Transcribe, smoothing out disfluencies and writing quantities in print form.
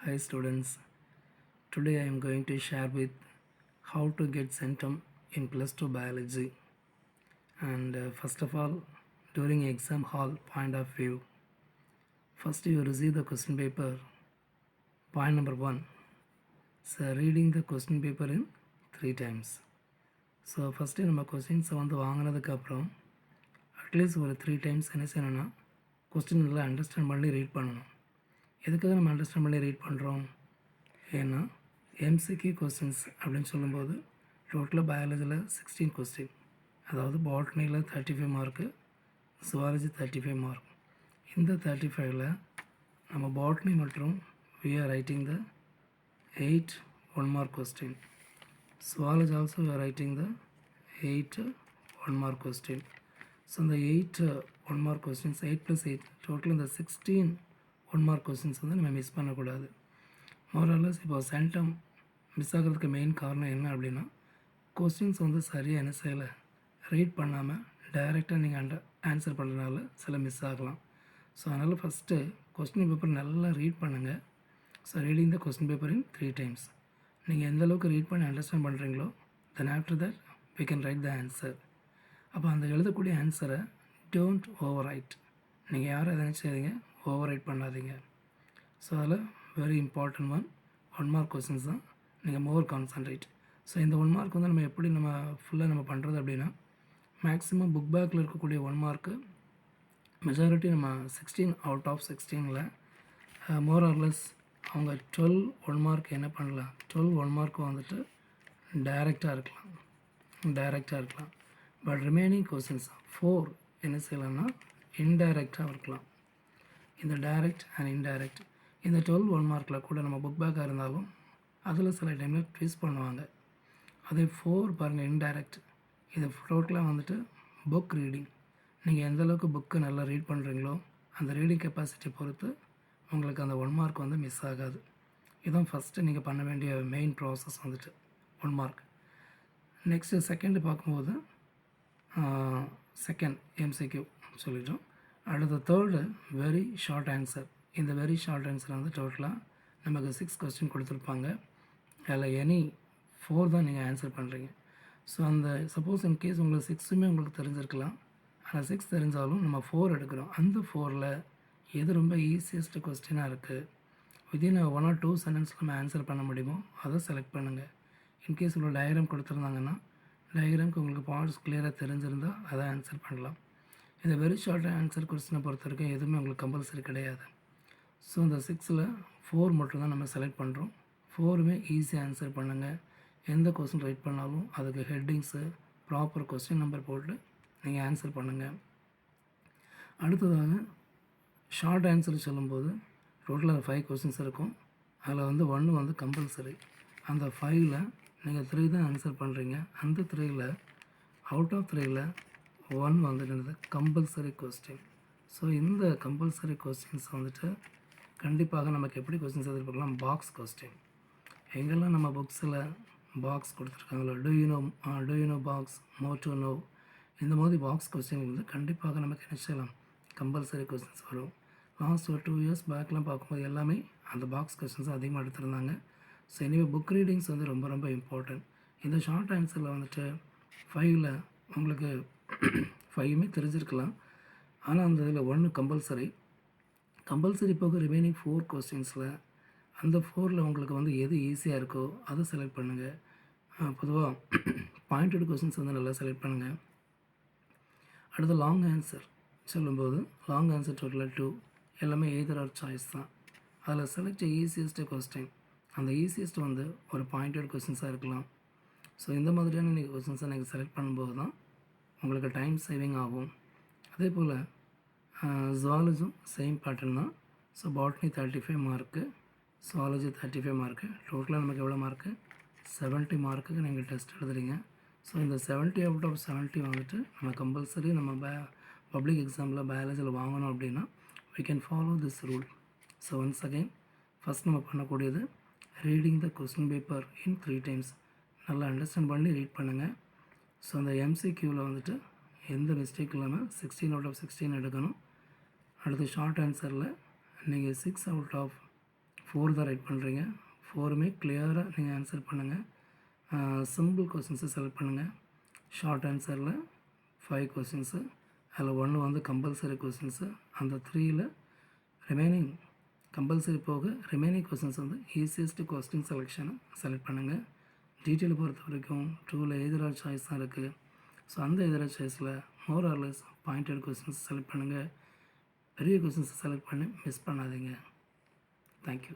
Hi students, today I am going to share with how to get centum in plus 2 biology. And first of all, during exam hall point of view, first you receive the question paper. Point number 1, so reading the question paper in 3 times. So first நம்ம கொஸ்டின்ஸை வாங்கினதுக்கப்புறம் at least ஒரு 3 times என்ன செய்யணும்னா question நல்லா understand பண்ணி read பண்ணணும். எதுக்காக நம்ம understand பண்ணி ரீட் பண்ணுறோம்? ஏன்னா எம்சிக்யூ கொஸ்டின்ஸ் அப்படின்னு சொல்லும்போது டோட்டலாக பயாலஜியில் 16 கொஸ்டின், அதாவது பாட்னியில் 35 மார்க்கு, ஜுவாலஜி 35 மார்க். இந்த 35ல் நம்ம பாட்னி மற்றும் we are writing the 8 1 mark question. Zoology also we are writing the 8 1 mark question. So இந்த 8 1 mark questions 8 plus 8 total இந்த 16 1 mark questions வந்து நம்ம மிஸ் பண்ணக்கூடாது. மோரலஸ் இப்போ சென்டம் மிஸ் ஆகிறதுக்கு மெயின் காரணம் என்ன அப்படின்னா, கொஸ்டின்ஸ் வந்து சரியாக என்ன செய்யலை, ரீட் பண்ணாமல் டைரெக்டாக நீங்கள் ஆன்சர் பண்ணுறதுனால சில மிஸ் ஆகலாம். ஸோ அதனால் ஃபஸ்ட்டு கொஸ்டின் பேப்பர் நல்லா ரீட் பண்ணுங்கள். So reading the question paper in 3 times. நீங்கள் எந்த அளவுக்கு ரீட் பண்ணி அண்டர்ஸ்டாண்ட் பண்ணுறீங்களோ then after that we can write the answer. அப்போ அந்த எழுதக்கூடிய ஆன்சரை டோன்ட் ஓவர் ரைட். நீங்கள் யாரும் எதை செய்யுங்க, ஓவர் ரைட் பண்ணாதீங்க. ஸோ அதில் very important one mark questions தான் நீங்கள் மோர் கான்சன்ட்ரேட். ஸோ இந்த 1 மார்க் வந்து நம்ம எப்படி ஃபுல்லாக நம்ம பண்ணுறது அப்படின்னா, மேக்ஸிமம் புக் பேக்கில் இருக்கக்கூடிய 1 மார்க்கு மெஜாரிட்டி நம்ம 16 அவுட் ஆஃப் 16ல் மோர் ஆர்லெஸ் அவங்க 12 1 மார்க் என்ன பண்ணலாம், 12 1 மார்க் வந்துட்டு டைரெக்டாக இருக்கலாம். பட் ரிமைனிங் கொஸ்டின்ஸ் 4 என்ன செய்யலாம்னா இன்டைரக்டாக இருக்கலாம். இந்த டைரக்ட் அண்ட் இன்டைரக்ட் இந்த 12 1 மார்க்கில் கூட நம்ம புக் பேக்காக இருந்தாலும் அதில் சில டைமில் ட்விஸ்ட் பண்ணுவாங்க. அதே 4 பாருங்கள் இன்டைரக்ட். இது டோட்டலாக வந்துட்டு புக் ரீடிங். நீங்கள் எந்தளவுக்கு புக்கை நல்லா ரீட் பண்ணுறீங்களோ அந்த ரீடிங் கெப்பாசிட்டி பொறுத்து உங்களுக்கு அந்த 1 மார்க் வந்து மிஸ் ஆகாது. இதுதான் ஃபஸ்ட்டு நீங்கள் பண்ண வேண்டிய மெயின் ப்ராசஸ் வந்துட்டு 1 மார்க். நெக்ஸ்ட்டு செகண்டு பார்க்கும்போது செகண்ட் எம்சிக்யூ சொல்லிட்டோம். அடுத்த தேர்டு வெரி ஷார்ட் ஆன்சர். இந்த வெரி ஷார்ட் ஆன்சர் வந்து டோட்டலாக நமக்கு 6 கொஸ்டின் கொடுத்துருப்பாங்க. அதில் எனி 4 தான் நீங்கள் ஆன்சர் பண்ணுறீங்க. ஸோ அந்த சப்போஸ் இன்கேஸ் உங்களுக்கு 6மே உங்களுக்கு தெரிஞ்சிருக்கலாம். ஆனால் 6 தெரிஞ்சாலும் நம்ம 4 எடுக்கிறோம். அந்த 4ல் எது ரொம்ப ஈஸியஸ்ட் கொஸ்டினாக இருக்குது, வித்தின் 1 or 2 சென்டென்ஸ் நம்ம ஆன்சர் பண்ண முடியுமோ அதை செலக்ட் பண்ணுங்கள். இன்கேஸ் உள்ள டயக்ராம் கொடுத்துருந்தாங்கன்னா டயக்ராம்க்கு உங்களுக்கு பார்ட்ஸ் கிளியராக தெரிஞ்சிருந்தால் அதை ஆன்சர் பண்ணலாம். இந்த வெரி ஷார்ட் ஆன்சர் கொஸ்டினை பொறுத்த வரைக்கும் எதுவுமே உங்களுக்கு கம்பல்சரி கிடையாது. ஸோ இந்த 6ல் 4 மட்டும்தான் நம்ம செலக்ட் பண்ணுறோம். 4மே ஈஸியாக ஆன்சர் பண்ணுங்கள். எந்த கொஸ்டின் ரைட் பண்ணாலும் அதுக்கு ஹெட்டிங்ஸு ப்ராப்பர் கொஸ்டின் நம்பர் போட்டு நீங்கள் ஆன்சர் பண்ணுங்கள். அடுத்ததாக ஷார்ட் ஆன்சர் சொல்லும்போது டோட்டலாக 5 கொஸ்டின்ஸ் இருக்கும். அதில் வந்து 1 வந்து கம்பல்சரி. அந்த 5ல் நீங்கள் 3 தான் ஆன்சர் பண்ணுறீங்க. அந்த 3ல் அவுட் ஆஃப் 3ல் 1 வந்துட்டு கம்பல்சரி கொஸ்டின். ஸோ இந்த கம்பல்சரி கொஸ்டின்ஸ் வந்துட்டு கண்டிப்பாக நமக்கு எப்படி கொஸ்டின்ஸ் எதிர்பார்க்கலாம், பாக்ஸ் கொஸ்டின். எங்கெல்லாம் நம்ம புக்ஸில் பாக்ஸ் கொடுத்துருக்காங்களோ do you know box, more to know, இந்த மாதிரி பாக்ஸ் கொஸ்டின் வந்து கண்டிப்பாக நமக்கு என்ன செய்யலாம், கம்பல்சரி கொஸ்டின்ஸ் வரும். லாஸ்ட் ஒரு 2 இயர்ஸ் பேக்லாம் பார்க்கும்போது எல்லாமே அந்த பாக்ஸ் கொஸ்டின்ஸ் அதிகமாக எடுத்திருந்தாங்க. ஸோ எனிவே புக் ரீடிங்ஸ் வந்து ரொம்ப ரொம்ப இம்பார்ட்டன்ட். இந்த ஷார்ட் ஆன்சரில் வந்துட்டு 5ல் உங்களுக்கு 5மே தெரிஞ்சிருக்கலாம். ஆனால் அந்த இதில் 1 கம்பல்சரி போக ரிமைனிங் 4 கொஸ்டின்ஸில் அந்த 4ல் உங்களுக்கு வந்து எது ஈஸியாக இருக்கோ அதை செலக்ட் பண்ணுங்கள். பொதுவாக பாயிண்டட் கொஸ்டின்ஸ் வந்து நல்லா செலக்ட் பண்ணுங்கள். அடுத்து லாங் ஆன்சர் சொல்லும்போது லாங் ஆன்சர் டோட்டலாக 2 எல்லாமே எய்தர் ஆர் சாய்ஸ் தான். அதில் செலக்ட் ஈஸியஸ்ட்டு கொஸ்டின். அந்த ஈஸியஸ்ட் வந்து ஒரு பாயிண்டட் கொஸ்டின்ஸாக இருக்கலாம். ஸோ இந்த மாதிரியான நீங்கள் கொஸ்டின்ஸை நீங்கள் செலக்ட் பண்ணும்போது தான் உங்களுக்கு டைம் சேவிங் ஆகும். அதே போல் ஜுவாலஜும் சேம் பேட்டர்ன் தான். So botany 35 mark, zoology 35 mark, டோட்டலாக நமக்கு எவ்வளோ மார்க்கு, 70 மார்க்குக்கு நீங்கள் டெஸ்ட் எழுதுறீங்க. ஸோ இந்த 70 அவுட் ஆஃப் 70 வந்துட்டு நம்ம கம்பல்சரி நம்ம பப்ளிக் எக்ஸாமில் பயாலஜியில் வாங்கணும் அப்படின்னா we can follow this rule. So once again first நம்ம பண்ணக்கூடியது reading the question paper in 3 times. நல்லா அண்டர்ஸ்டாண்ட் பண்ணி ரீட் பண்ணுங்கள். ஸோ அந்த எம்சிக்யூவில் வந்துட்டு எந்த மிஸ்டேக் இல்லாமல் 16 அவுட் ஆஃப் 16 எடுக்கணும். அடுத்து ஷார்ட் ஆன்சரில் நீங்கள் 6 அவுட் ஆஃப் 4 தான் ரைட் பண்ணுறீங்க. 4மே கிளியராக நீங்கள் ஆன்சர் பண்ணுங்கள். சிம்பிள் கொஸ்டின்ஸை செலக்ட் பண்ணுங்கள். ஷார்ட் ஆன்சரில் 5 கொஸ்டின்ஸு, அதில் 1 வந்து கம்பல்சரி கொஸ்டின்ஸு. அந்த 3ல் ரிமைனிங் கம்பல்சரி போக ரிமைனிங் கொஸ்டின்ஸ் வந்து ஈஸியஸ்ட் கொஸ்டின் செலெக்ஷனை செலக்ட் பண்ணுங்கள். டீட்டெயில் பொறுத்த வரைக்கும் 2ல் எதிராக சாய்ஸ் தான் இருக்குது. ஸோ அந்த எதிராக சாய்ஸில் more or less pointed questions select பண்ணுங்கள். பெரிய கொஸ்டின்ஸை செலக்ட் பண்ணி மிஸ் பண்ணாதீங்க. தேங்க்யூ.